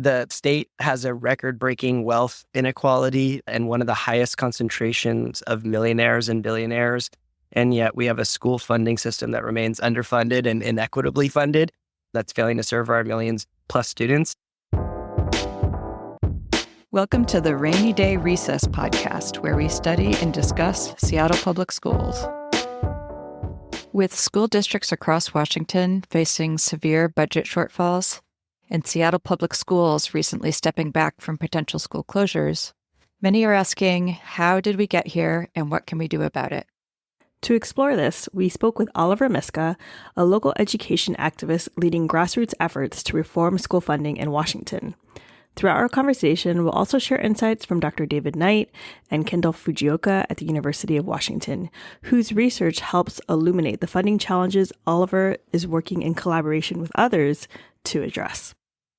The state has a record-breaking wealth inequality and one of the highest concentrations of millionaires and billionaires. And yet we have a school funding system that remains underfunded and inequitably funded that's failing to serve our millions plus students. Welcome to the Rainy Day Recess podcast, where we study and discuss Seattle Public Schools. With school districts across Washington facing severe budget shortfalls, and Seattle Public Schools recently stepping back from potential school closures, many are asking, how did we get here and what can we do about it? To explore this, we spoke with Oliver Miska, a local education activist leading grassroots efforts to reform school funding in Washington. Throughout our conversation, we'll also share insights from Dr. David Knight and Kendall at the University of Washington, whose research helps illuminate the funding challenges Oliver is working in collaboration with others to address.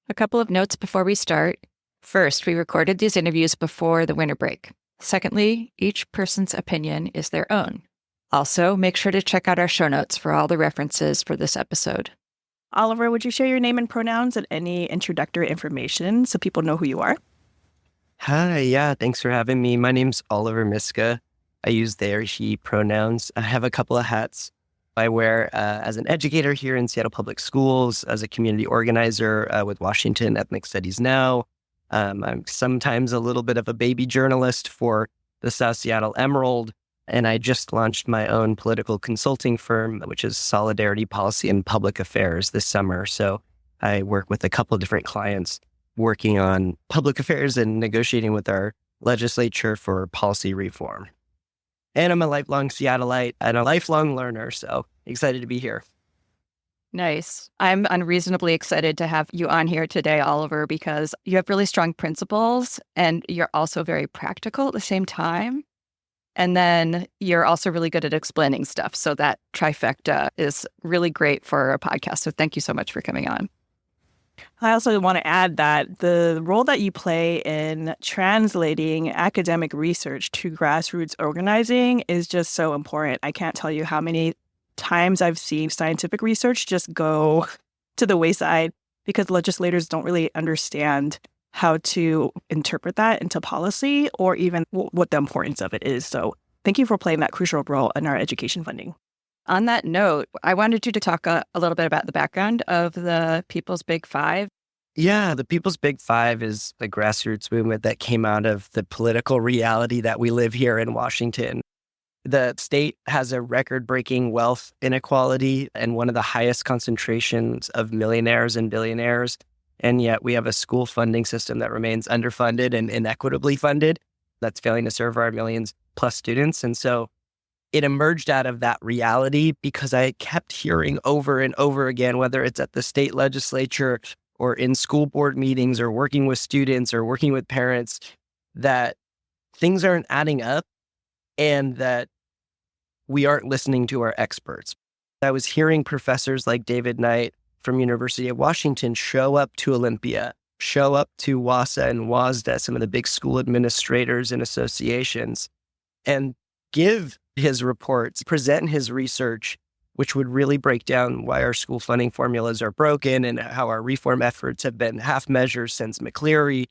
A couple of notes before we start. First, we recorded these interviews before the winter break. Secondly, each person's opinion is their own. Also, make sure to check out our show notes for all the references for this episode. Oliver, would you share your name and pronouns and any introductory information so people know who you are? Hi, yeah, thanks for having me. My name's Oliver Miska. I use they, she pronouns. I have a couple of hats. I wear as an educator here in Seattle Public Schools, as a community organizer with Washington Ethnic Studies Now. I'm sometimes a little bit of a baby journalist for the South Seattle Emerald. And I just launched my own political consulting firm, which is Solidarity Policy and Public Affairs this summer. So I work with a couple of different clients working on public affairs and negotiating with our legislature for policy reform. And I'm a lifelong Seattleite and a lifelong learner, so excited to be here. Nice. I'm unreasonably excited to have you on here today, Oliver, because you have really strong principles and you're also very practical at the same time. And then you're also really good at explaining stuff. So that trifecta is really great for a podcast. So thank you so much for coming on. I also want to add that the role that you play in translating academic research to grassroots organizing is just so important. I can't tell you how many times I've seen scientific research just go to the wayside because legislators don't really understand how to interpret that into policy or even what the importance of it is. So thank you for playing that crucial role in our education funding. On that note, I wanted you to talk a little bit about the background of the People's Big Five. Yeah, the People's Big Five is the grassroots movement that came out of the political reality that we live here in Washington. The state has a record-breaking wealth inequality and one of the highest concentrations of millionaires and billionaires. And yet we have a school funding system that remains underfunded and inequitably funded that's failing to serve our millions plus students. And so it emerged out of that reality because I kept hearing over and over again, whether it's at the state legislature or in school board meetings or working with students or working with parents, that things aren't adding up and that we aren't listening to our experts. I was hearing professors like David Knight from University of Washington show up to Olympia, show up to WASA and WASDA, some of the big school administrators and associations, and give his reports, present his research, which would really break down why our school funding formulas are broken and how our reform efforts have been half measures since McCleary.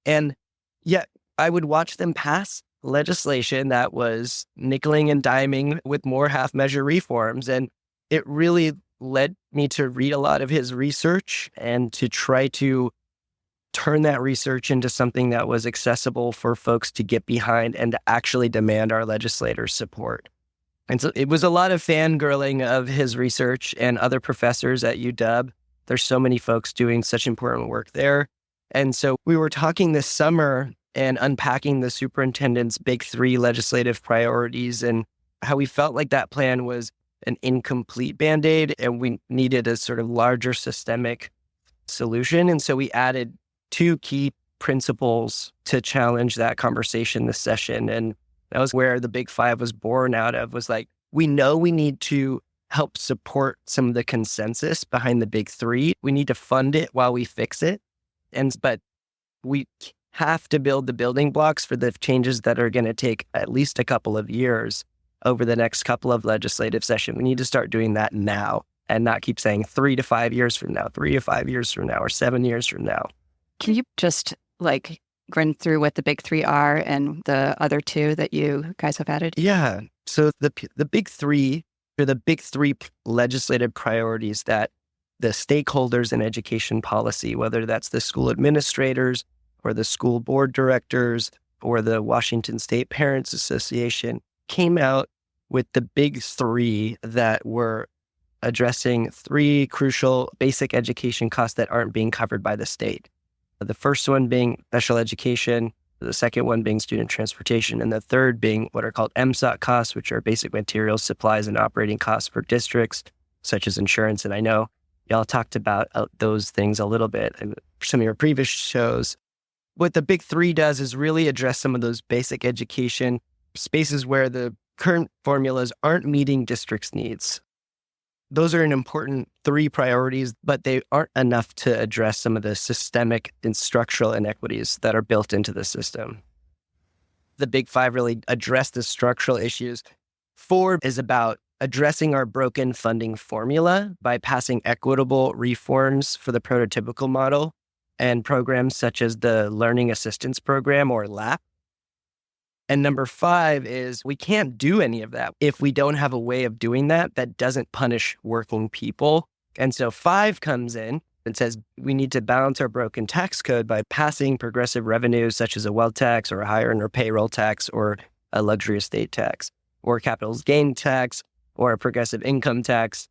And yet I would watch them pass legislation that was nickeling and diming with more half measure reforms. And it really led me to read a lot of his research and to try to turn that research into something that was accessible for folks to get behind and to actually demand our legislators' support. And so it was a lot of fangirling of his research and other professors at UW. There's so many folks doing such important work there. And so we were talking this summer and unpacking the superintendent's big three legislative priorities and how we felt like that plan was an incomplete Band-Aid and we needed a sort of larger systemic solution. And so we added two key principles to challenge that conversation this session. And that was where the Big Five was born out of, was like, we know we need to help support some of the consensus behind the big three. We need to fund it while we fix it. But we have to build the building blocks for the changes that are going to take at least a couple of years over the next couple of legislative sessions. We need to start doing that now and not keep saying 3 to 5 years from now, 3 to 5 years from now, or 7 years from now. Can you just run through what the big three are and the other two that you guys have added? Yeah. So the big three are the big three legislative priorities that the stakeholders in education policy, whether that's the school administrators or the school board directors or the Washington State Parents Association, came out with the big three that were addressing three crucial basic education costs that aren't being covered by the state. The first one being special education, the second one being student transportation, and the third being what are called MSOC costs, which are basic materials, supplies, and operating costs for districts, such as insurance. And I know y'all talked about those things a little bit in some of your previous shows. What the big three does is really address some of those basic education spaces where the current formulas aren't meeting districts' needs. Those are an important three priorities, but they aren't enough to address some of the systemic and structural inequities that are built into the system. The big five really address the structural issues. Four is about addressing our broken funding formula by passing equitable reforms for the prototypical model and programs such as the Learning Assistance Program, or LAP. And number five is we can't do any of that if we don't have a way of doing that that doesn't punish working people. And so five comes in and says we need to balance our broken tax code by passing progressive revenues such as a wealth tax or a higher earner payroll tax or a luxury estate tax or capital gain tax or a progressive income tax.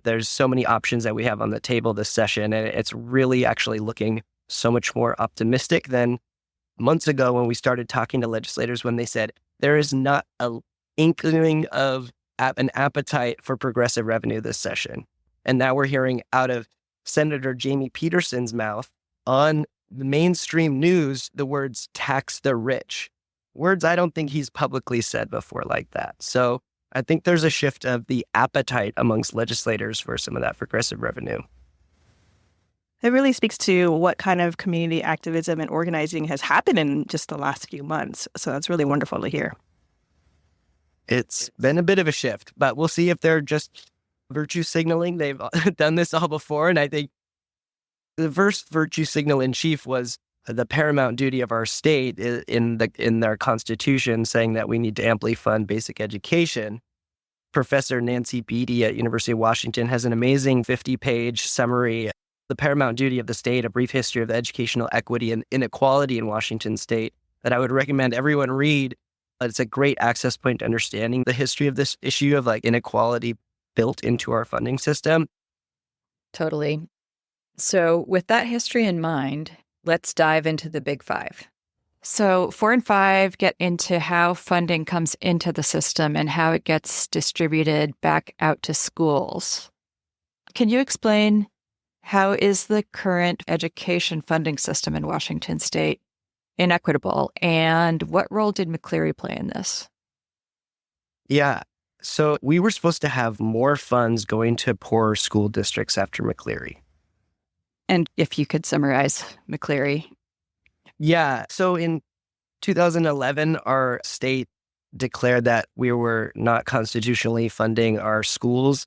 There's so many options that we have on the table this session, and it's really actually looking so much more optimistic than months ago when we started talking to legislators, when they said there is not an inkling of an appetite for progressive revenue this session. And now we're hearing out of Senator Jamie Peterson's mouth on the mainstream news the words tax the rich, words I don't think he's publicly said before like that. So I think there's a shift of the appetite amongst legislators for some of that progressive revenue. It really speaks to what kind of community activism and organizing has happened in just the last few months. So that's really wonderful to hear. It's been a bit of a shift, but we'll see if they're just virtue signaling. They've done this all before. And I think the first virtue signal in chief was the paramount duty of our state in their constitution, saying that we need to amply fund basic education. Professor Nancy Beatty at University of Washington has an amazing 50-page summary, The Paramount Duty of the State, A Brief History of the Educational Equity and Inequality in Washington State, that I would recommend everyone read. It's a great access point to understanding the history of this issue of inequality built into our funding system. Totally. So with that history in mind, let's dive into the big five. So 4 and 5 get into how funding comes into the system and how it gets distributed back out to schools. Can you explain how is the current education funding system in Washington State inequitable, and what role did McCleary play in this? Yeah. So we were supposed to have more funds going to poorer school districts after McCleary. And if you could summarize McCleary. Yeah. So in 2011, our state declared that we were not constitutionally funding our schools.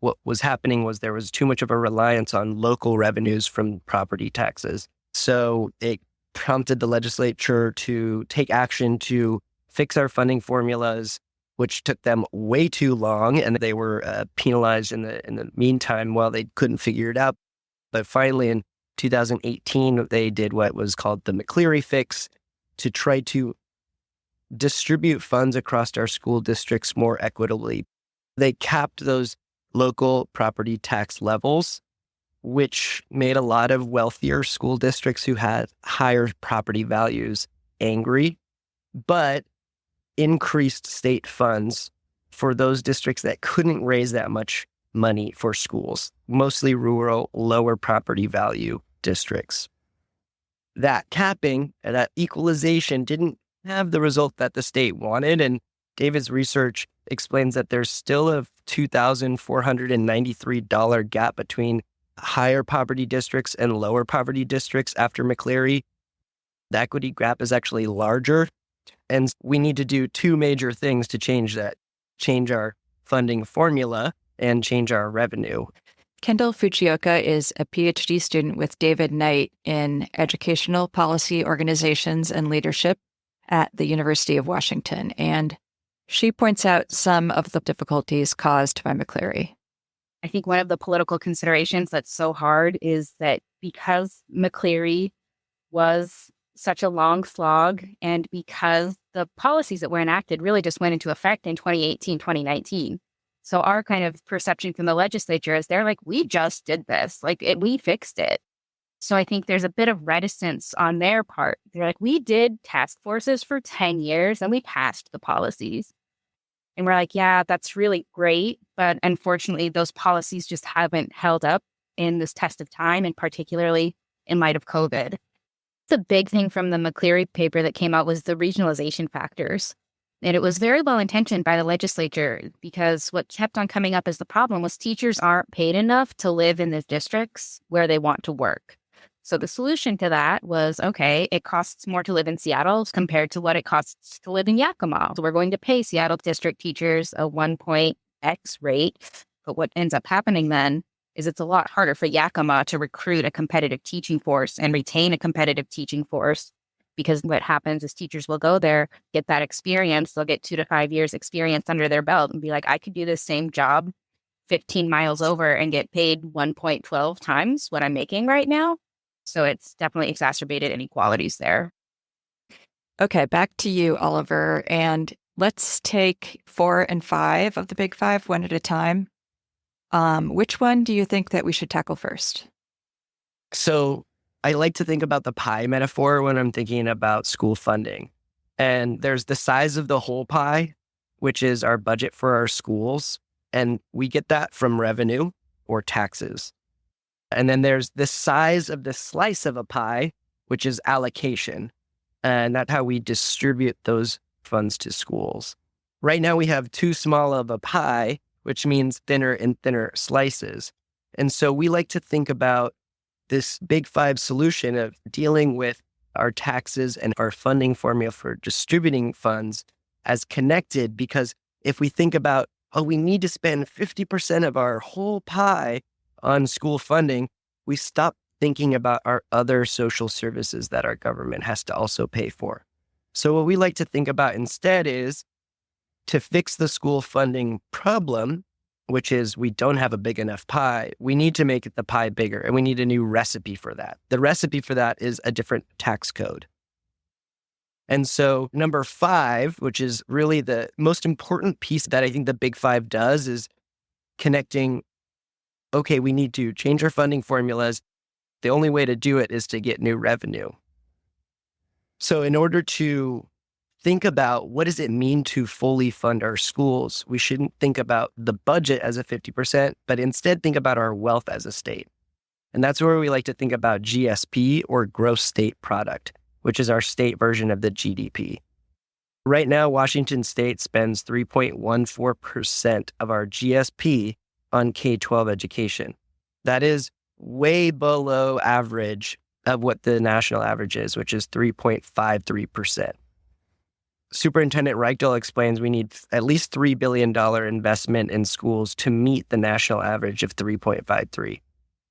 What was happening was there was too much of a reliance on local revenues from property taxes. So it prompted the legislature to take action to fix our funding formulas, which took them way too long, and they were penalized in the meantime while they couldn't figure it out. But finally, in 2018, they did what was called the McCleary fix to try to distribute funds across our school districts more equitably. They capped those local property tax levels, which made a lot of wealthier school districts who had higher property values angry, but increased state funds for those districts that couldn't raise that much money for schools, mostly rural, lower property value districts. That capping and that equalization didn't have the result that the state wanted, and David's research explains that there's still a $2,493 gap between higher poverty districts and lower poverty districts after McCleary. The equity gap is actually larger, and we need to do two major things to change that: change our funding formula and change our revenue. Kendall Fujioka is a PhD student with David Knight in Educational Policy Organizations and Leadership at the University of Washington, and she points out some of the difficulties caused by McCleary. I think one of the political considerations that's so hard is that because McCleary was such a long slog and because the policies that were enacted really just went into effect in 2018, 2019. So our kind of perception from the legislature is they're like, we just did this, we fixed it. So I think there's a bit of reticence on their part. They're like, we did task forces for 10 years and we passed the policies. And we're like, yeah, that's really great. But unfortunately, those policies just haven't held up in this test of time, and particularly in light of COVID. The big thing from the McCleary paper that came out was the regionalization factors. And it was very well intentioned by the legislature, because what kept on coming up as the problem was teachers aren't paid enough to live in the districts where they want to work. So the solution to that was, okay, it costs more to live in Seattle compared to what it costs to live in Yakima. So we're going to pay Seattle district teachers a 1.x rate. But what ends up happening then is it's a lot harder for Yakima to recruit a competitive teaching force and retain a competitive teaching force, because what happens is teachers will go there, get that experience. They'll get 2 to 5 years experience under their belt and be like, I could do this same job 15 miles over and get paid 1.12 times what I'm making right now. So it's definitely exacerbated inequalities there. Okay, back to you, Oliver. And let's take 4 and 5 of the big 5 one at a time. Which one do you think that we should tackle first? So I like to think about the pie metaphor when I'm thinking about school funding. And there's the size of the whole pie, which is our budget for our schools. And we get that from revenue or taxes. And then there's the size of the slice of a pie, which is allocation. And that's how we distribute those funds to schools. Right now, we have too small of a pie, which means thinner and thinner slices. And so we like to think about this big 5 solution of dealing with our taxes and our funding formula for distributing funds as connected, because if we think about, we need to spend 50% of our whole pie on school funding, we stop thinking about our other social services that our government has to also pay for. So what we like to think about instead is to fix the school funding problem, which is we don't have a big enough pie. We need to make the pie bigger, and we need a new recipe for that. The recipe for that is a different tax code. And so number 5, which is really the most important piece that I think the big 5 does, is connecting, okay, we need to change our funding formulas. The only way to do it is to get new revenue. So in order to think about what does it mean to fully fund our schools, we shouldn't think about the budget as a 50%, but instead think about our wealth as a state. And that's where we like to think about GSP, or gross state product, which is our state version of the GDP. Right now, Washington State spends 3.14% of our GSP on K-12 education. That is way below average of what the national average is, which is 3.53%. Superintendent Reichel explains we need at least $3 billion investment in schools to meet the national average of 3.53.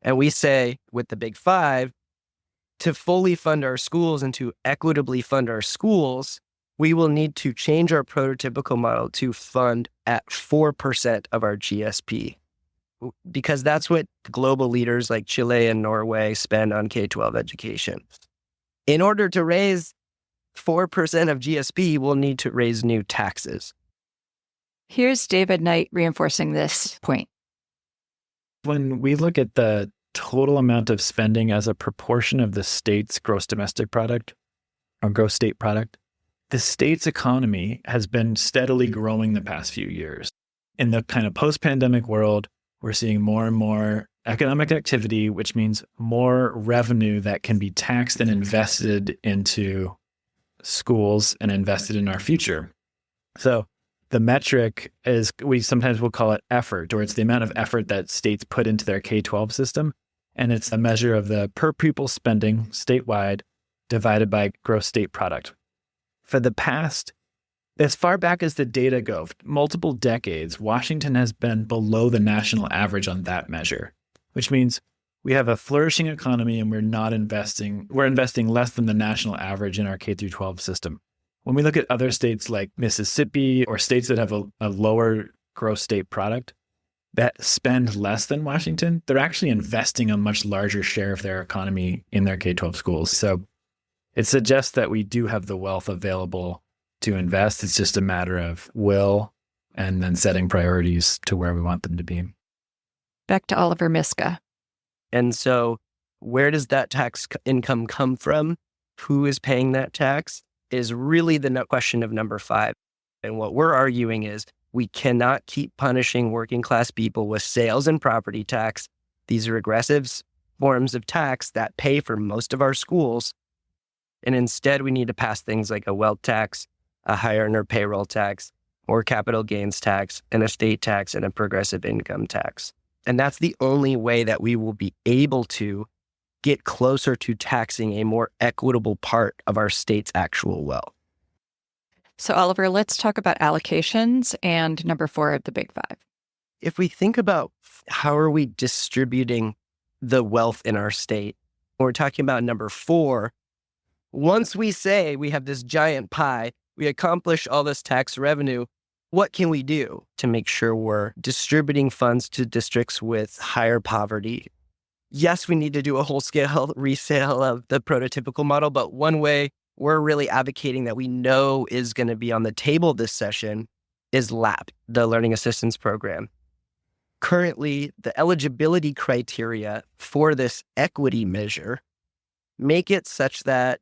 And we say with the big 5, to fully fund our schools and to equitably fund our schools, we will need to change our prototypical model to fund at 4% of our GSP. Because that's what global leaders like Chile and Norway spend on K-12 education. In order to raise 4% of GSP, we'll need to raise new taxes. Here's David Knight reinforcing this point. When we look at the total amount of spending as a proportion of the state's gross domestic product, or gross state product, the state's economy has been steadily growing the past few years. In the kind of post-pandemic world, we're seeing more and more economic activity, which means more revenue that can be taxed and invested into schools and invested in our future. So the metric is, we sometimes will call it effort, or it's the amount of effort that states put into their K-12 system. And it's a measure of the per pupil spending statewide divided by gross state product. For the past, as far back as the data go, multiple decades, Washington has been below the national average on that measure. which means we have a flourishing economy and we're investing less than the national average in our K through 12 system. When we look at other states like Mississippi or states that have a lower gross state product that spend less than Washington, they're actually investing a much larger share of their economy in their K-12 schools. So it suggests that we do have the wealth available to invest. It's just a matter of will and then setting priorities to where we want them to be. Back to Oliver Miska. And so where does that tax income come from? Who is paying that tax is really the question of number 5. And what we're arguing is we cannot keep punishing working class people with sales and property tax. These are regressive forms of tax that pay for most of our schools. And instead, we need to pass things like a wealth tax, a high earner payroll tax, or capital gains tax, an estate tax, and a progressive income tax. And that's the only way that we will be able to get closer to taxing a more equitable part of our state's actual wealth. So, Oliver, let's talk about allocations and number 4 of the Big Five. If we think about how are we distributing the wealth in our state, when we're talking about number 4, once we say we have this giant pie, we accomplish all this tax revenue, what can we do to make sure we're distributing funds to districts with higher poverty? Yes, we need to do a whole-scale resale of the prototypical model, but one way we're really advocating that we know is going to be on the table this session is LAP, the Learning Assistance Program. Currently, the eligibility criteria for this equity measure make it such that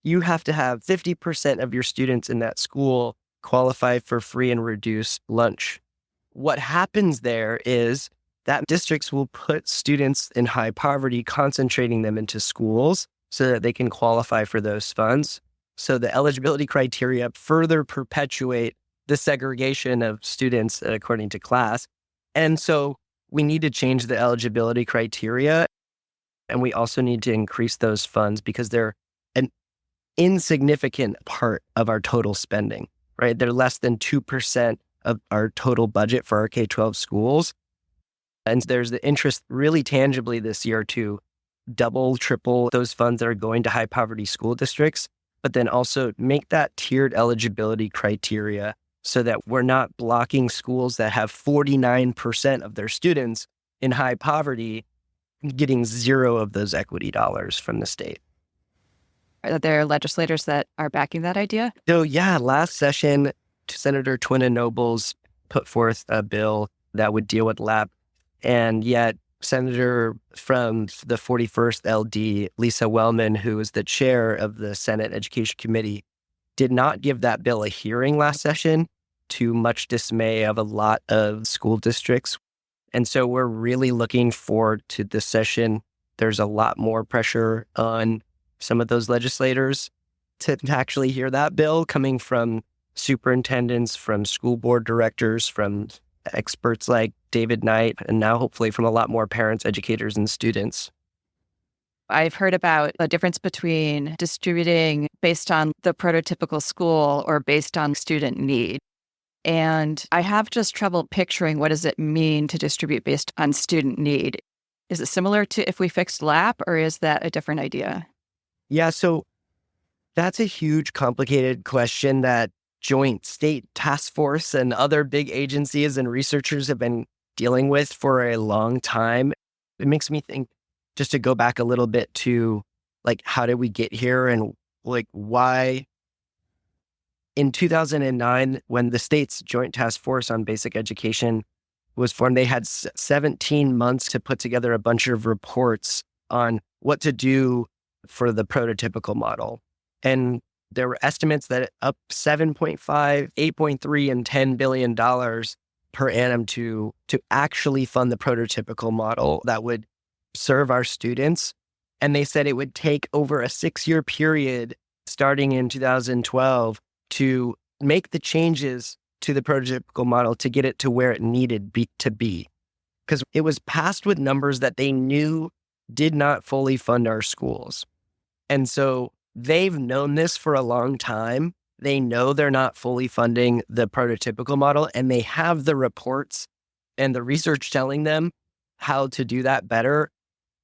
you have to have 50% of your students in that school qualify for free and reduced lunch. What happens there is that districts will put students in high poverty, concentrating them into schools so that they can qualify for those funds. So the eligibility criteria further perpetuate the segregation of students according to class. And so we need to change the eligibility criteria. And we also need to increase those funds because they're an insignificant part of our total spending, right? They're less than 2% of our total budget for our K-12 schools. And there's the interest really tangibly this year to double, triple those funds that are going to high poverty school districts, but then also make that tiered eligibility criteria so that we're not blocking schools that have 49% of their students in high poverty getting 0 of those equity dollars from the state. Are there legislators that are backing that idea? So yeah, last session, Senator Twina Nobles put forth a bill that would deal with LAP, and yet Senator from the 41st LD, Lisa Wellman, who is the chair of the Senate Education Committee, did not give that bill a hearing last session, to much dismay of a lot of school districts. And so we're really looking forward to this session. There's a lot more pressure on some of those legislators to actually hear that bill coming from superintendents, from school board directors, from experts like David Knight, and now hopefully from a lot more parents, educators, and students. I've heard about the difference between distributing based on the prototypical school or based on student need. And I have just trouble picturing what does it mean to distribute based on student need. Is it similar to if we fixed LAP, or is that a different idea? Yeah, so that's a huge, complicated question that Joint State Task Force and other big agencies and researchers have been dealing with for a long time. It makes me think, just to go back a little bit to, like, how did we get here and, like, why? In 2009, when the state's Joint Task Force on Basic Education was formed, they had 17 months to put together a bunch of reports on what to do for the prototypical model. And there were estimates that up 7.5, 8.3, and $10 billion per annum to actually fund the prototypical model that would serve our students. And they said it would take over a 6-year period starting in 2012 to make the changes to the prototypical model to get it to where it needed to be. Because it was passed with numbers that they knew did not fully fund our schools. And so they've known this for a long time. They know they're not fully funding the prototypical model, and they have the reports and the research telling them how to do that better,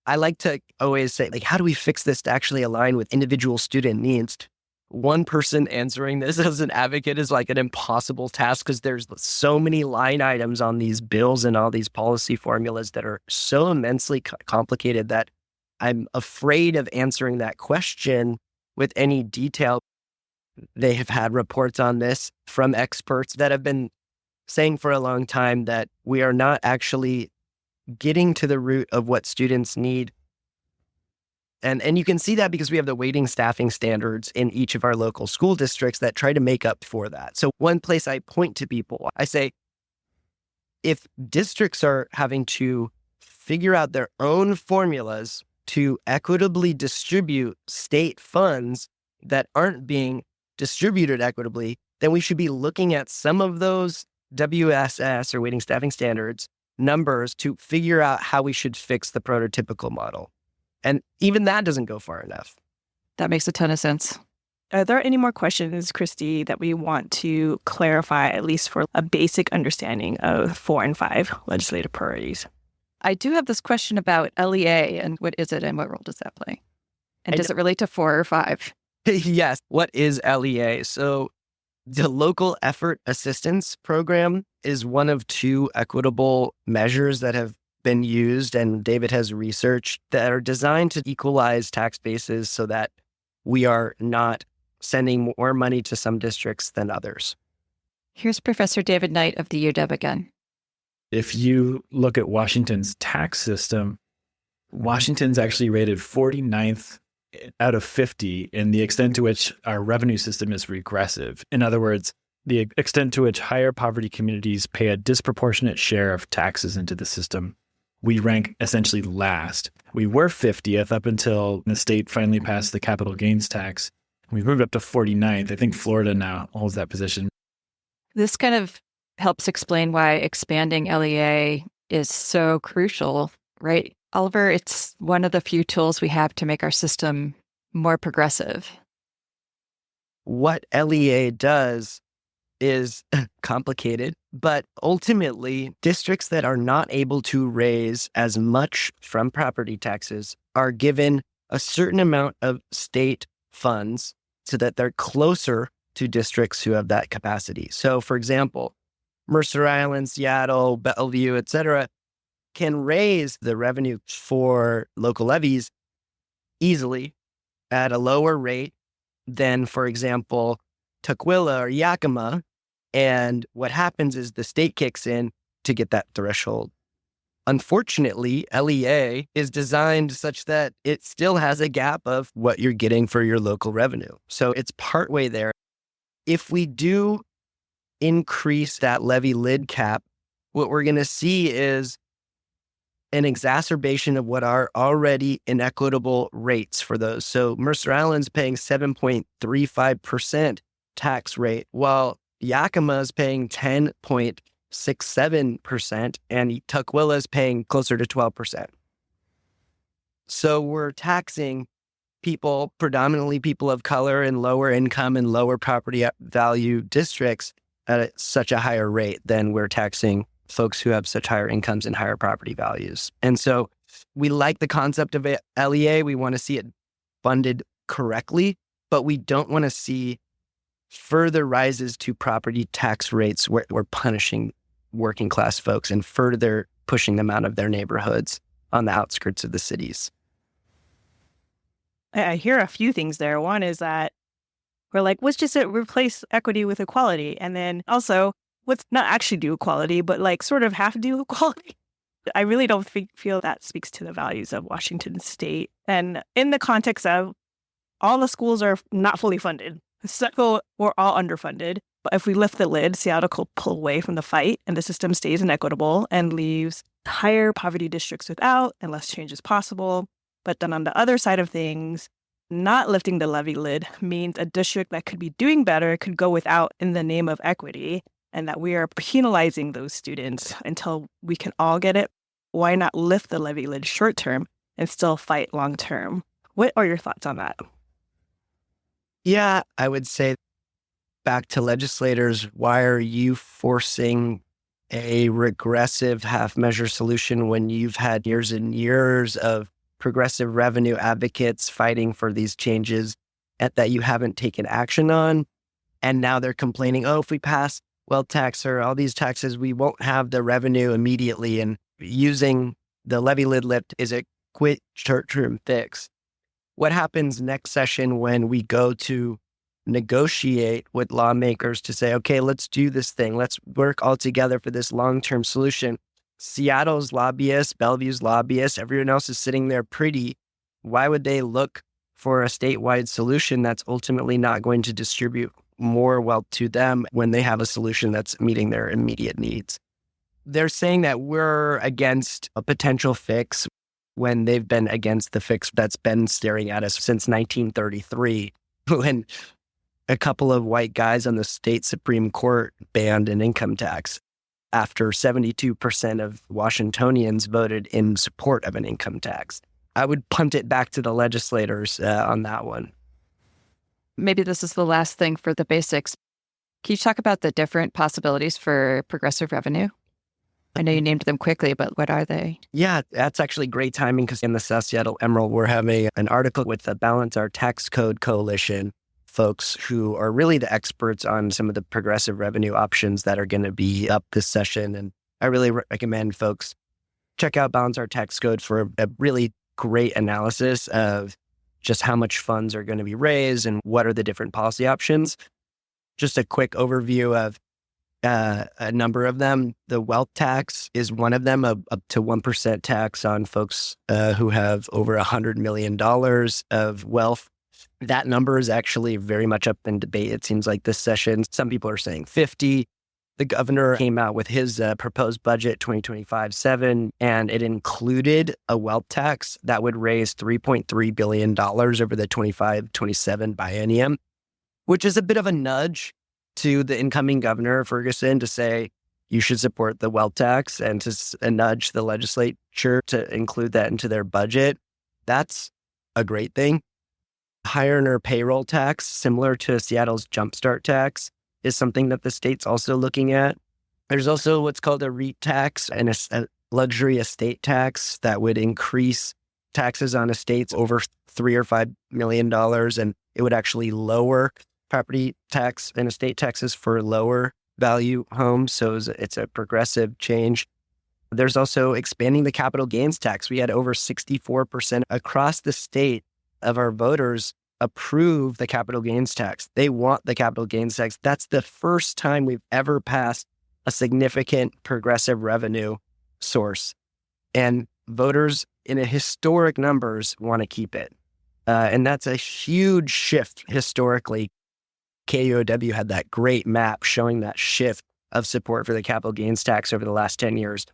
I like to always say, like, how do we fix this to actually align with individual student needs? One person answering this as an advocate is like an impossible task because there's so many line items on these bills and all these policy formulas that are so immensely complicated that I'm afraid of answering that question with any detail. They have had reports on this from experts that have been saying for a long time that we are not actually getting to the root of what students need. And you can see that because we have the waiting staffing standards in each of our local school districts that try to make up for that. So one place I point to people, I say, if districts are having to figure out their own formulas to equitably distribute state funds that aren't being distributed equitably, then we should be looking at some of those WSS or waiting staffing standards numbers to figure out how we should fix the prototypical model. And even that doesn't go far enough. That makes a ton of sense. Are there any more questions, Christy, that we want to clarify, at least for a basic understanding of 4 and 5 legislative priorities? I do have this question about LEA and what is it and what role does that play? And does it relate to 4 or 5? Yes. What is LEA? So the Local Effort Assistance Program is one of 2 equitable measures that have been used and David has researched that are designed to equalize tax bases so that we are not sending more money to some districts than others. Here's Professor David Knight of the UW again. If you look at Washington's tax system, Washington's actually rated 49th out of 50 in the extent to which our revenue system is regressive. In other words, the extent to which higher poverty communities pay a disproportionate share of taxes into the system. We rank essentially last. We were 50th up until the state finally passed the capital gains tax. We've moved up to 49th. I think Florida now holds that position. This kind of helps explain why expanding LEA is so crucial, right? Oliver, it's one of the few tools we have to make our system more progressive. What LEA does is complicated, but ultimately, districts that are not able to raise as much from property taxes are given a certain amount of state funds so that they're closer to districts who have that capacity. So, for example, Mercer Island, Seattle, Bellevue, et cetera, can raise the revenue for local levies easily at a lower rate than, for example, Tukwila or Yakima. And what happens is the state kicks in to get that threshold. Unfortunately, LEA is designed such that it still has a gap of what you're getting for your local revenue. So it's partway there. If we do increase that levy lid cap, what we're going to see is an exacerbation of what are already inequitable rates for those. So Mercer Island's paying 7.35% tax rate, while Yakima is paying 10.67%, and Tukwila is paying closer to 12%. So we're taxing people, predominantly people of color and lower income and lower property value districts at such a higher rate than we're taxing folks who have such higher incomes and higher property values. And so we like the concept of LEA. We want to see it funded correctly, but we don't want to see further rises to property tax rates where we're punishing working class folks and further pushing them out of their neighborhoods on the outskirts of the cities. I hear a few things there. One is that we're like, let's just replace equity with equality. And then also, let's not actually do equality, but like sort of half do equality. I really don't feel that speaks to the values of Washington State. And in the context of all the schools are not fully funded. So we're all underfunded. But if we lift the lid, Seattle could pull away from the fight and the system stays inequitable and leaves higher poverty districts without and less change is possible. But then on the other side of things, not lifting the levy lid means a district that could be doing better could go without in the name of equity, and that we are penalizing those students until we can all get it. Why not lift the levy lid short term and still fight long term? What are your thoughts on that? Yeah, I would say back to legislators, why are you forcing a regressive half measure solution when you've had years and years of progressive revenue advocates fighting for these changes that you haven't taken action on. And now they're complaining, oh, if we pass wealth tax or all these taxes, we won't have the revenue immediately. And using the levy lid lift is a quick short-term fix. What happens next session when we go to negotiate with lawmakers to say, okay, let's do this thing. Let's work all together for this long-term solution. Seattle's lobbyists, Bellevue's lobbyists, everyone else is sitting there pretty. Why would they look for a statewide solution that's ultimately not going to distribute more wealth to them when they have a solution that's meeting their immediate needs? They're saying that we're against a potential fix when they've been against the fix that's been staring at us since 1933, when a couple of white guys on the state Supreme Court banned an income tax after 72% of Washingtonians voted in support of an income tax. I would punt it back to the legislators on that one. Maybe this is the last thing for the basics. Can you talk about the different possibilities for progressive revenue? I know you named them quickly, but what are they? Yeah, that's actually great timing because in the South Seattle Emerald, we're having an article with the Balance Our Tax Code Coalition folks who are really the experts on some of the progressive revenue options that are going to be up this session. And I really recommend folks check out Balance Our Tax Code for a really great analysis of just how much funds are going to be raised and what are the different policy options. Just a quick overview of a number of them. The wealth tax is one of them, up to 1% tax on folks who have over $100 million of wealth. That number is actually very much up in debate. It seems like this session, some people are saying 50. The governor came out with his proposed budget 2025-7, and it included a wealth tax that would raise $3.3 billion over the 25-27 biennium, which is a bit of a nudge to the incoming governor, Ferguson, to say you should support the wealth tax and to nudge the legislature to include that into their budget. That's a great thing. Higher earner payroll tax, similar to Seattle's jumpstart tax, is something that the state's also looking at. There's also what's called a REIT tax and a luxury estate tax that would increase taxes on estates over $3 or $5 million, and it would actually lower property tax and estate taxes for lower value homes. So it's a progressive change. There's also expanding the capital gains tax. We had over 64% across the state of our voters approve the capital gains tax. They want the capital gains tax. That's the first time we've ever passed a significant progressive revenue source. And voters in a historic numbers want to keep it. And that's a huge shift historically. KUOW had that great map showing that shift of support for the capital gains tax over the last 10 years.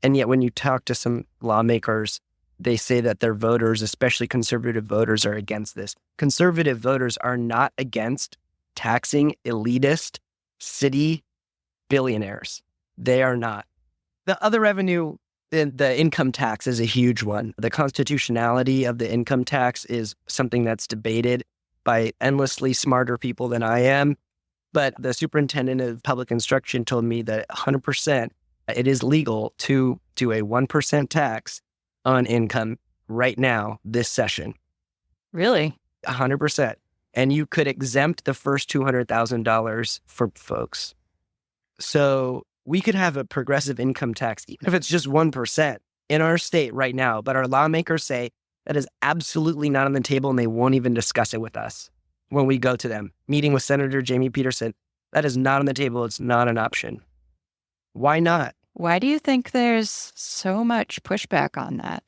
And yet when you talk to some lawmakers, they say that their voters, especially conservative voters, are against this. Conservative voters are not against taxing elitist city billionaires. They are not. The other revenue, the income tax is a huge one. The constitutionality of the income tax is something that's debated by endlessly smarter people than I am. But the superintendent of public instruction told me that 100% it is legal to do a 1% tax on income right now, this session. Really? 100%. And you could exempt the first $200,000 for folks. So we could have a progressive income tax, even if it's just 1% in our state right now. But our lawmakers say that is absolutely not on the table and they won't even discuss it with us when we go to them. Meeting with Senator Jamie Peterson, that is not on the table. It's not an option. Why not? Why do you think there's so much pushback on that?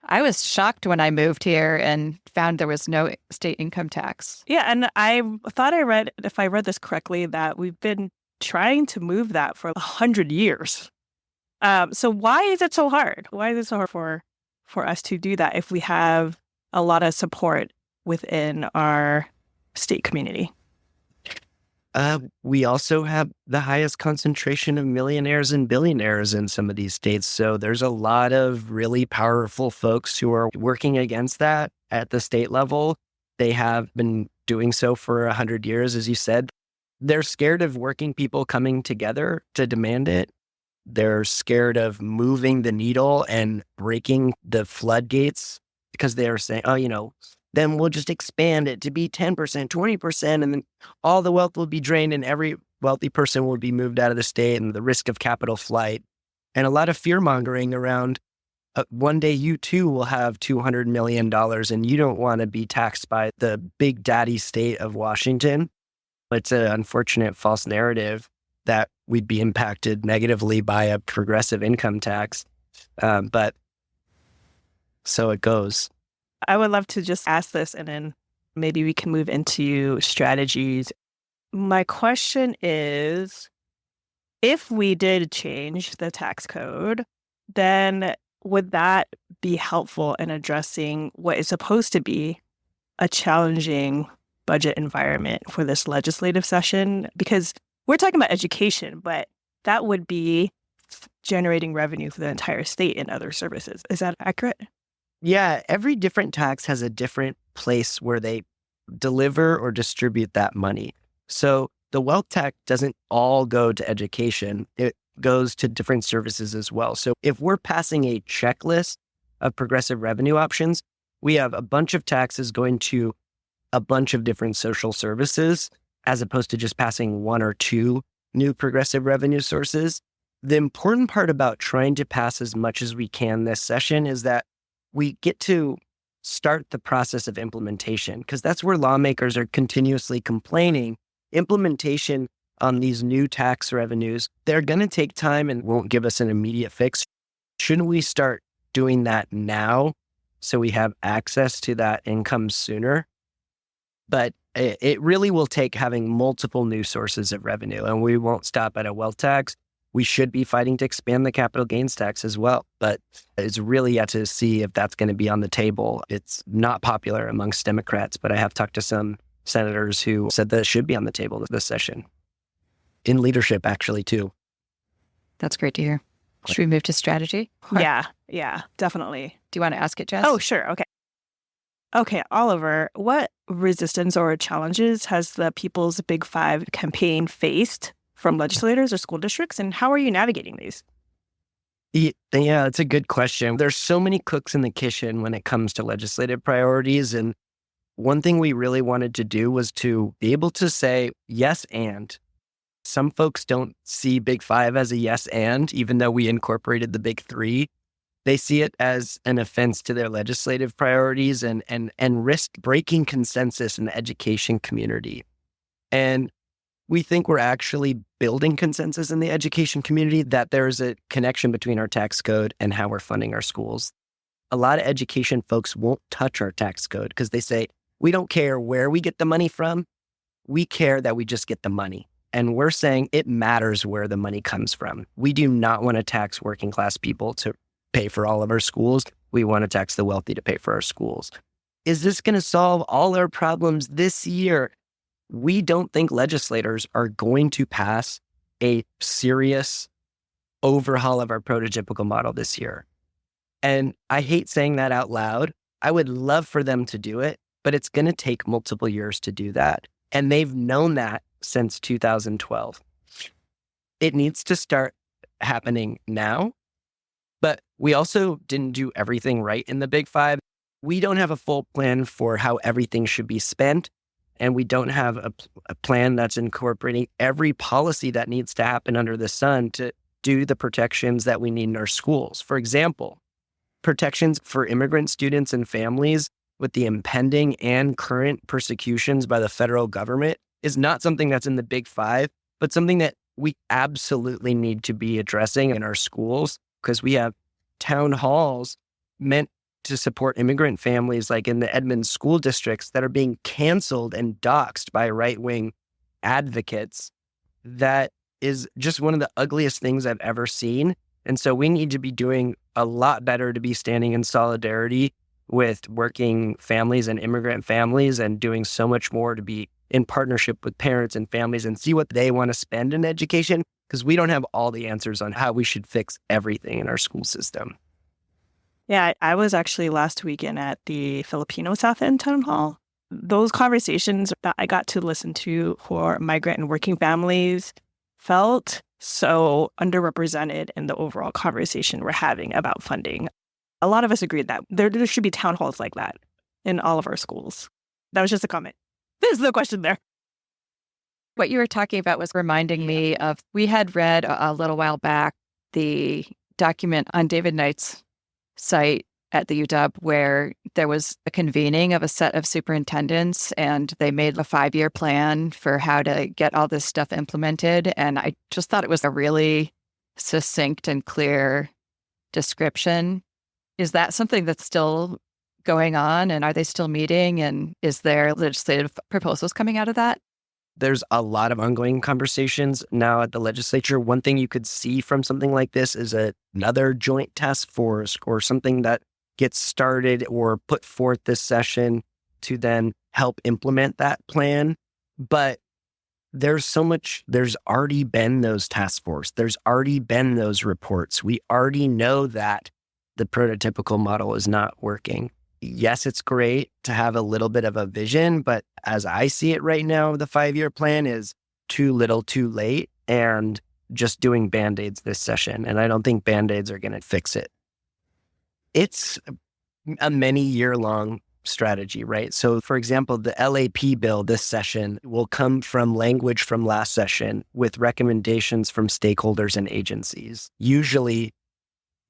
I was shocked when I moved here and found there was no state income tax. Yeah, and I thought I read, if I read this correctly, that we've been trying to move that for 100 years. So why is it so hard? Why is it so hard for us to do that if we have a lot of support within our state community? We also have the highest concentration of millionaires and billionaires in some of these states. So there's a lot of really powerful folks who are working against that at the state level. They have been doing so for 100 years, as you said. They're scared of working people coming together to demand it. They're scared of moving the needle and breaking the floodgates because they're saying, oh, then we'll just expand it to be 10%, 20%, and then all the wealth will be drained and every wealthy person will be moved out of the state and the risk of capital flight. And a lot of fear mongering around one day you too will have $200 million and you don't want to be taxed by the big daddy state of Washington. It's an unfortunate false narrative that we'd be impacted negatively by a progressive income tax. But so it goes. I would love to just ask this and then maybe we can move into strategies. My question is, if we did change the tax code, then would that be helpful in addressing what is supposed to be a challenging budget environment for this legislative session? Because we're talking about education, but that would be generating revenue for the entire state and other services. Is that accurate? Yeah, every different tax has a different place where they deliver or distribute that money. So the wealth tax doesn't all go to education. It goes to different services as well. So if we're passing a checklist of progressive revenue options, we have a bunch of taxes going to a bunch of different social services, as opposed to just passing one or two new progressive revenue sources. The important part about trying to pass as much as we can this session is that we get to start the process of implementation, because that's where lawmakers are continuously complaining. Implementation on these new tax revenues, they're going to take time and won't give us an immediate fix. Shouldn't we start doing that now so we have access to that income sooner? But it really will take having multiple new sources of revenue, and we won't stop at a wealth tax. We should be fighting to expand the capital gains tax as well, but it's really yet to see if that's going to be on the table. It's not popular amongst Democrats, but I have talked to some senators who said that it should be on the table this session. In leadership, actually, too. That's great to hear. Should we move to strategy? Yeah, definitely. Do you want to ask it, Jess? Oh, sure. Okay, Oliver, what resistance or challenges has the People's Big Five campaign faced from legislators or school districts, and how are you navigating these? Yeah, it's a good question. There's so many cooks in the kitchen when it comes to legislative priorities. And one thing we really wanted to do was to be able to say yes and. Some folks don't see Big Five as a yes and, even though we incorporated the Big Three. They see it as an offense to their legislative priorities and risk breaking consensus in the education community. And we think we're actually building consensus in the education community that there's a connection between our tax code and how we're funding our schools. A lot of education folks won't touch our tax code because they say, we don't care where we get the money from. We care that we just get the money. And we're saying it matters where the money comes from. We do not want to tax working class people to pay for all of our schools. We want to tax the wealthy to pay for our schools. Is this going to solve all our problems this year? We don't think legislators are going to pass a serious overhaul of our prototypical model this year. And I hate saying that out loud. I would love for them to do it, but it's going to take multiple years to do that. And they've known that since 2012. It needs to start happening now. But we also didn't do everything right in the Big Five. We don't have a full plan for how everything should be spent. And we don't have a plan that's incorporating every policy that needs to happen under the sun to do the protections that we need in our schools. For example, protections for immigrant students and families with the impending and current persecutions by the federal government is not something that's in the Big Five, but something that we absolutely need to be addressing in our schools, because we have town halls meant to support immigrant families, like in the Edmonds school districts, that are being canceled and doxxed by right-wing advocates. That is just one of the ugliest things I've ever seen. And so we need to be doing a lot better to be standing in solidarity with working families and immigrant families, and doing so much more to be in partnership with parents and families and see what they want to spend in education, because we don't have all the answers on how we should fix everything in our school system. Yeah, I was actually last weekend at the Filipino South End Town Hall, those conversations that I got to listen to for migrant and working families felt so underrepresented in the overall conversation we're having about funding. A lot of us agreed that there should be town halls like that in all of our schools. That was just a comment. There's no question there. What you were talking about was reminding me of, we had read a little while back the document on David Knight's site at the UW where there was a convening of a set of superintendents and they made a 5-year plan for how to get all this stuff implemented. And I just thought it was a really succinct and clear description. Is that something that's still going on? And are they still meeting? And is there legislative proposals coming out of that? There's a lot of ongoing conversations now at the legislature. One thing you could see from something like this is another joint task force or something that gets started or put forth this session to then help implement that plan. But there's already been those task force. There's already been those reports. We already know that the prototypical model is not working. Yes, it's great to have a little bit of a vision, but as I see it right now, the 5-year plan is too little, too late, and just doing Band-Aids this session. And I don't think Band-Aids are going to fix it. It's a many-year-long strategy, right? So, for example, the LAP bill this session will come from language from last session with recommendations from stakeholders and agencies. Usually,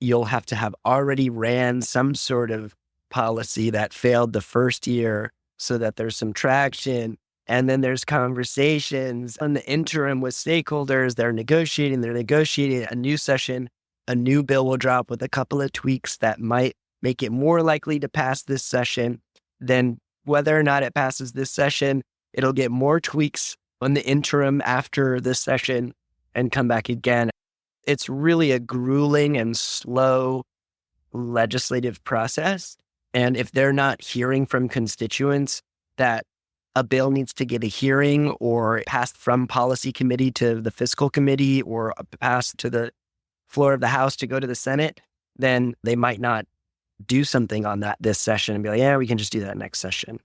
you'll have to have already ran some sort of policy that failed the first year so that there's some traction. And then there's conversations on the interim with stakeholders. They're negotiating a new session. A new bill will drop with a couple of tweaks that might make it more likely to pass this session. Then whether or not it passes this session, it'll get more tweaks on the interim after this session and come back again. It's really a grueling and slow legislative process. And if they're not hearing from constituents that a bill needs to get a hearing or passed from policy committee to the fiscal committee or passed to the floor of the House to go to the Senate, then they might not do something on that this session and be like, yeah, we can just do that next session.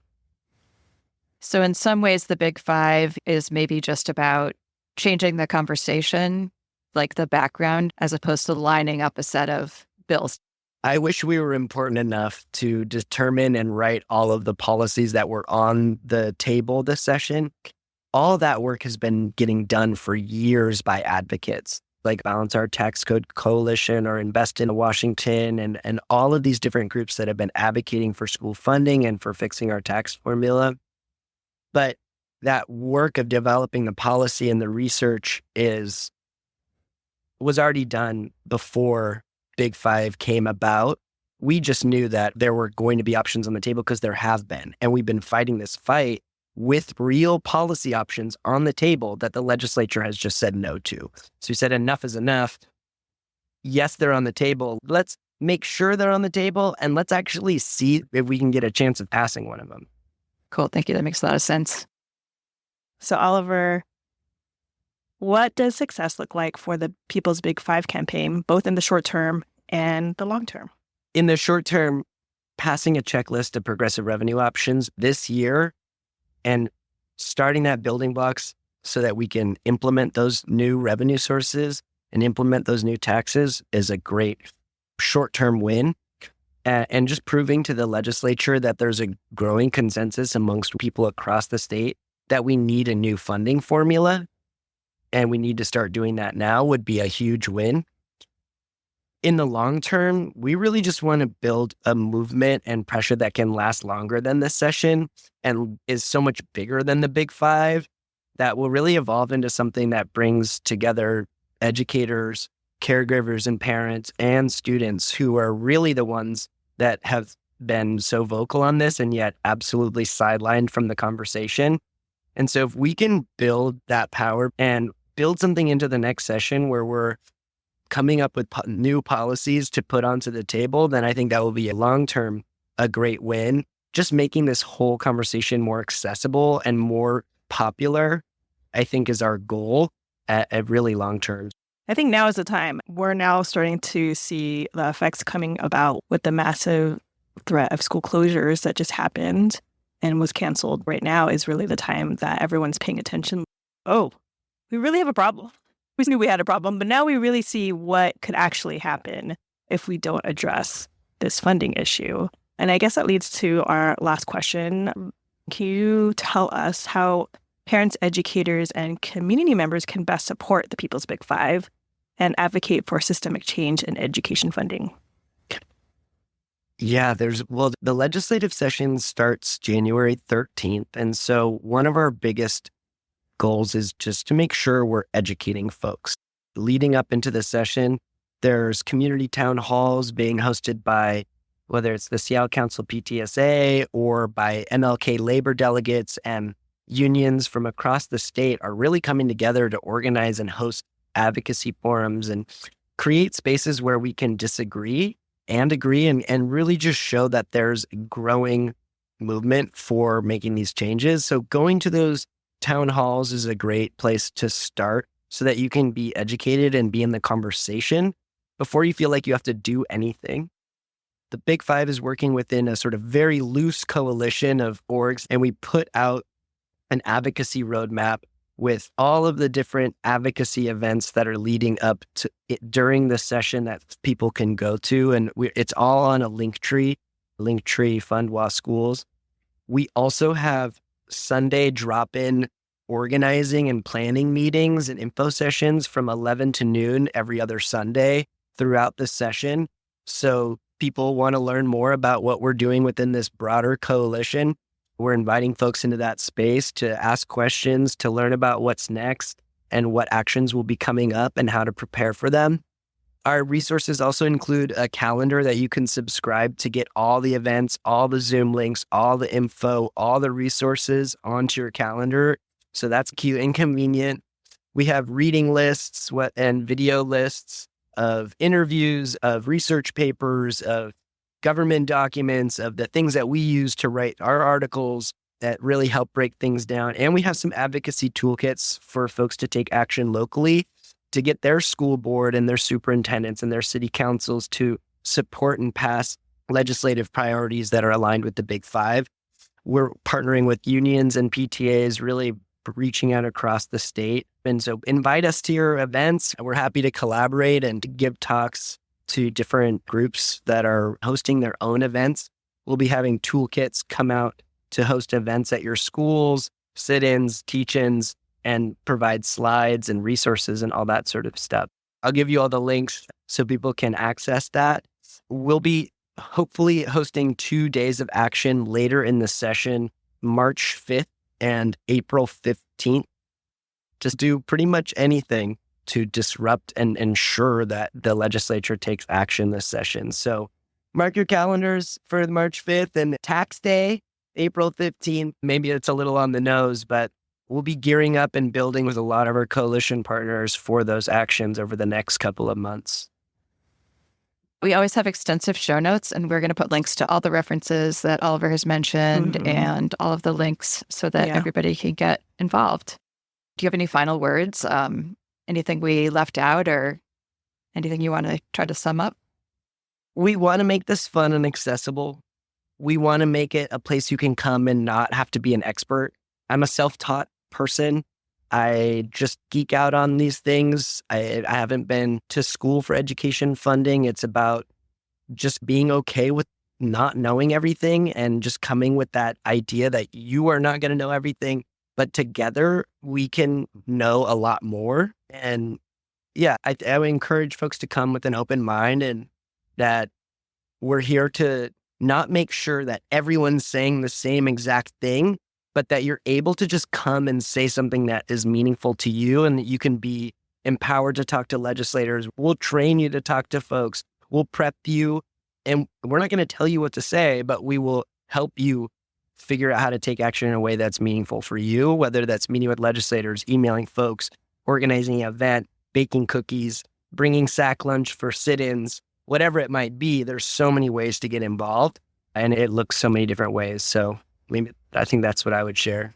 So in some ways, the Big Five is maybe just about changing the conversation, like the background, as opposed to lining up a set of bills. I wish we were important enough to determine and write all of the policies that were on the table this session. All that work has been getting done for years by advocates like Balance Our Tax Code Coalition or Invest in Washington and all of these different groups that have been advocating for school funding and for fixing our tax formula. But that work of developing the policy and the research was already done before Big Five came about. We just knew that there were going to be options on the table because there have been. And we've been fighting this fight with real policy options on the table that the legislature has just said no to. So we said enough is enough. Yes, they're on the table. Let's make sure they're on the table and let's actually see if we can get a chance of passing one of them. Cool. Thank you. That makes a lot of sense. So Oliver, what does success look like for the People's Big Five campaign, both in the short term and the long term? In the short term, passing a checklist of progressive revenue options this year and starting that building blocks so that we can implement those new revenue sources and implement those new taxes is a great short-term win. And just proving to the legislature that there's a growing consensus amongst people across the state that we need a new funding formula and we need to start doing that now would be a huge win. In the long term, we really just want to build a movement and pressure that can last longer than this session and is so much bigger than the Big Five that will really evolve into something that brings together educators, caregivers, and parents and students who are really the ones that have been so vocal on this and yet absolutely sidelined from the conversation. And so if we can build that power and build something into the next session where we're coming up with new policies to put onto the table, then I think that will be a long-term, a great win. Just making this whole conversation more accessible and more popular, I think is our goal at really long term. I think now is the time. We're now starting to see the effects coming about with the massive threat of school closures that just happened. and was canceled right now is really the time that everyone's paying attention. Oh, we really have a problem. We knew we had a problem, but now we really see what could actually happen if we don't address this funding issue. And I guess that leads to our last question. Can you tell us how parents, educators, and community members can best support the People's Big Five and advocate for systemic change in education funding? Yeah, the legislative session starts January 13th. And so one of our biggest goals is just to make sure we're educating folks. Leading up into the session, there's community town halls being hosted by whether it's the Seattle Council PTSA or by MLK labor delegates, and unions from across the state are really coming together to organize and host advocacy forums and create spaces where we can disagree and agree and really just show that there's a growing movement for making these changes. So going to those town halls is a great place to start so that you can be educated and be in the conversation before you feel like you have to do anything. The Big Five is working within a sort of very loose coalition of orgs, and we put out an advocacy roadmap with all of the different advocacy events that are leading up to it during the session that people can go to. And it's all on a Linktree Fundwa Schools. We also have Sunday drop-in organizing and planning meetings and info sessions from 11 to noon every other Sunday throughout the session. So people want to learn more about what we're doing within this broader coalition. We're inviting folks into that space to ask questions, to learn about what's next and what actions will be coming up and how to prepare for them. Our resources also include a calendar that you can subscribe to get all the events, all the Zoom links, all the info, all the resources onto your calendar. So that's cute and convenient. We have reading lists and video lists of interviews, of research papers, of government documents, of the things that we use to write our articles that really help break things down. And we have some advocacy toolkits for folks to take action locally to get their school board and their superintendents and their city councils to support and pass legislative priorities that are aligned with the Big Five. We're partnering with unions and PTAs, really reaching out across the state. And so invite us to your events. We're happy to collaborate and to give talks to different groups that are hosting their own events. We'll be having toolkits come out to host events at your schools, sit-ins, teach-ins, and provide slides and resources and all that sort of stuff. I'll give you all the links so people can access that. We'll be hopefully hosting 2 days of action later in the session, March 5th and April 15th. Just do pretty much anything to disrupt and ensure that the legislature takes action this session. So mark your calendars for March 5th and tax day, April 15th. Maybe it's a little on the nose, but we'll be gearing up and building with a lot of our coalition partners for those actions over the next couple of months. We always have extensive show notes, and we're going to put links to all the references that Oliver has mentioned and all of the links so that everybody can get involved. Do you have any final words? Anything we left out or anything you want to try to sum up? We want to make this fun and accessible. We want to make it a place you can come and not have to be an expert. I'm a self-taught person. I just geek out on these things. I haven't been to school for education funding. It's about just being okay with not knowing everything and just coming with that idea that you are not going to know everything, but together we can know a lot more. And yeah, I would encourage folks to come with an open mind and that we're here to not make sure that everyone's saying the same exact thing, but that you're able to just come and say something that is meaningful to you and that you can be empowered to talk to legislators. We'll train you to talk to folks. We'll prep you. And we're not going to tell you what to say, but we will help you figure out how to take action in a way that's meaningful for you, whether that's meeting with legislators, emailing folks, organizing an event, baking cookies, bringing sack lunch for sit-ins, whatever it might be. There's so many ways to get involved, and it looks so many different ways. So I think that's what I would share.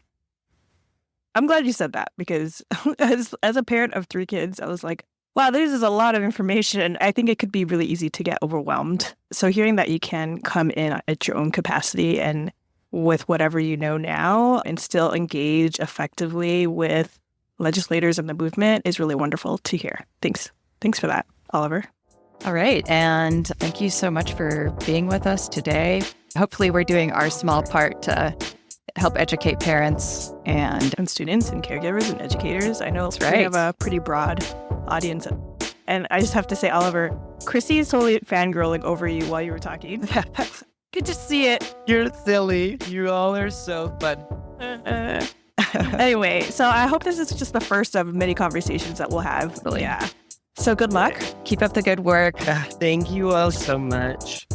I'm glad you said that because as a parent of 3 kids, I was like, wow, this is a lot of information. I think it could be really easy to get overwhelmed. So hearing that you can come in at your own capacity and with whatever you know now and still engage effectively with legislators and the movement is really wonderful to hear. Thanks for that, Oliver. All right. And thank you so much for being with us today. Hopefully we're doing our small part to help educate parents and students and caregivers and educators. I know we have a pretty broad audience. And I just have to say, Oliver, Chrissy is totally fangirling over you while you were talking. Could just see it. You're silly. You all are so fun. Anyway, so I hope this is just the first of many conversations that we'll have. Really. Yeah. So good luck. Keep up the good work. Thank you all so much.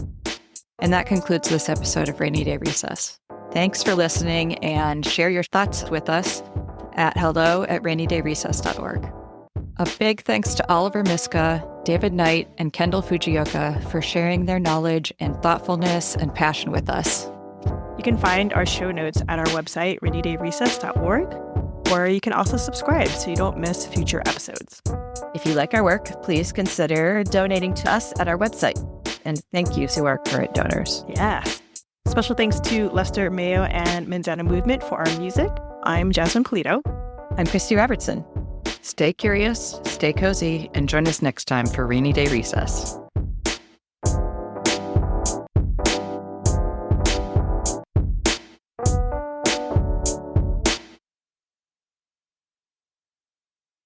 And that concludes this episode of Rainy Day Recess. Thanks for listening, and share your thoughts with us at hello@rainydayrecess.org. A big thanks to Oliver Miska, David Knight, and Kendall Fujioka for sharing their knowledge and thoughtfulness and passion with us. You can find our show notes at our website, rainydayrecess.org, or you can also subscribe so you don't miss future episodes. If you like our work, please consider donating to us at our website. And thank you to our current donors. Yeah. Special thanks to Lester Mayo and Manzana Movement for our music. I'm Jasmine Polito. I'm Christy Robertson. Stay curious, stay cozy, and join us next time for Rainy Day Recess.